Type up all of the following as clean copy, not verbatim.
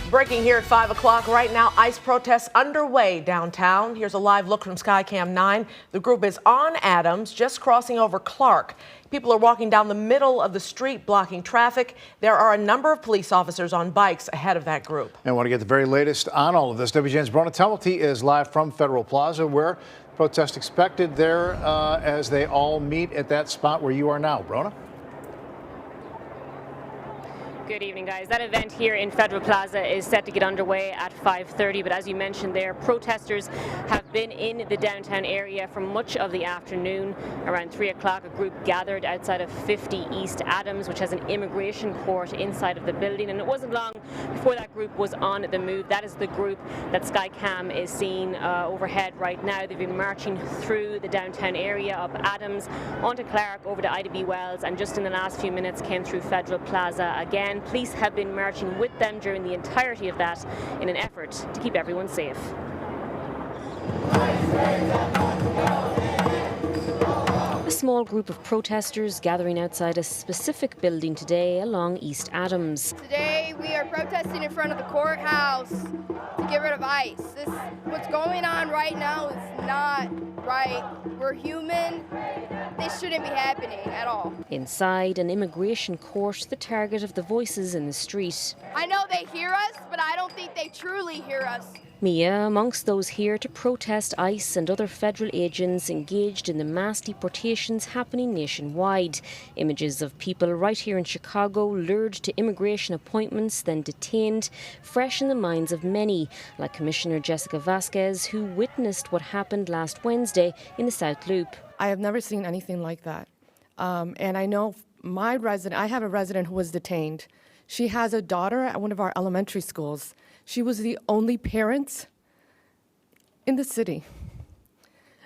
Breaking here at 5 o'clock right now, ICE protests underway downtown. Here's a live look from Skycam 9. The group is on Adams, just crossing over Clark. People are walking down the middle of the street, blocking traffic. There are a number of police officers on bikes ahead of that group. And want to get the very latest on all of this. WGN's Brona Tumulty is live from Federal Plaza, where protests expected there as they all meet at that spot where you are now. Brona? Good evening, guys. That event here in Federal Plaza is set to get underway at 5:30, but as you mentioned there, protesters have been in the downtown area for much of the afternoon. Around 3 o'clock, a group gathered outside of 50 East Adams, which has an immigration court inside of the building, and it wasn't long before that group was on the move. That is the group that Skycam is seeing overhead right now. They've been marching through the downtown area, up Adams, onto Clark, over to Ida B. Wells, and just in the last few minutes came through Federal Plaza again. Police have been marching with them during the entirety of that in an effort to keep everyone safe. A small group of protesters gathering outside a specific building today along East Adams. Today we are protesting in front of the courthouse to get rid of ICE. What's going on right now is not right. We're human. This shouldn't be happening at all. Inside an immigration court, the target of the voices in the street. I know they hear us, but I don't think they truly hear us. Mia amongst those here to protest ICE and other federal agents engaged in the mass deportations happening nationwide. Images of people right here in Chicago lured to immigration appointments, then detained, fresh in the minds of many, like Commissioner Jessica Vasquez, who witnessed what happened last Wednesday in the South Loop. I have never seen anything like that. And I know I have a resident who was detained. She has a daughter at one of our elementary schools. She was the only parent in the city.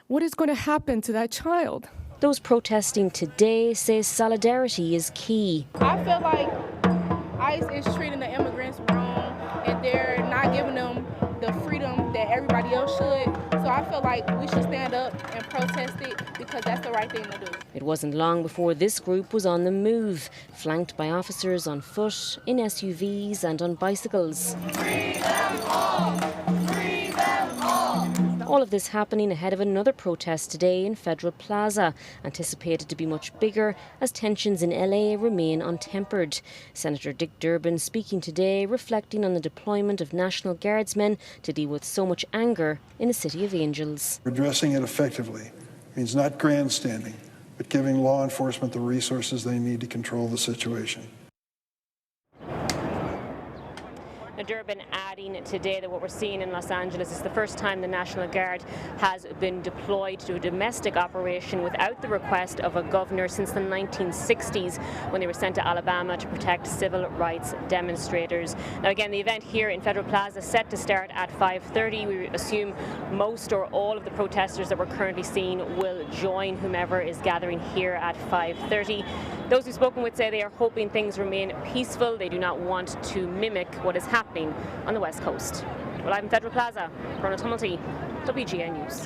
What is going to happen to that child? Those protesting today say solidarity is key. I feel like ICE is treating the immigrants wrong, and they're not giving them the freedom that everybody else should. So I feel like we should stand up and protest it because that's the right thing to do. It wasn't long before this group was on the move, flanked by officers on foot, in SUVs and on bicycles. Free them all! Free them all! All of this happening ahead of another protest today in Federal Plaza, anticipated to be much bigger as tensions in LA remain untempered. Senator Dick Durbin speaking today, reflecting on the deployment of National Guardsmen to deal with so much anger in the City of Angels. Addressing it effectively means not grandstanding, but giving law enforcement the resources they need to control the situation. Now, Durbin adding today that what we're seeing in Los Angeles is the first time the National Guard has been deployed to a domestic operation without the request of a governor since the 1960s, when they were sent to Alabama to protect civil rights demonstrators. Now, again, the event here in Federal Plaza is set to start at 5:30. We assume most or all of the protesters that we're currently seeing will join whomever is gathering here at 5:30. Those we've spoken with say they are hoping things remain peaceful. They do not want to mimic what is happening on the West Coast. Well, I'm in Federal Plaza. Brona Tumulty, WGN News.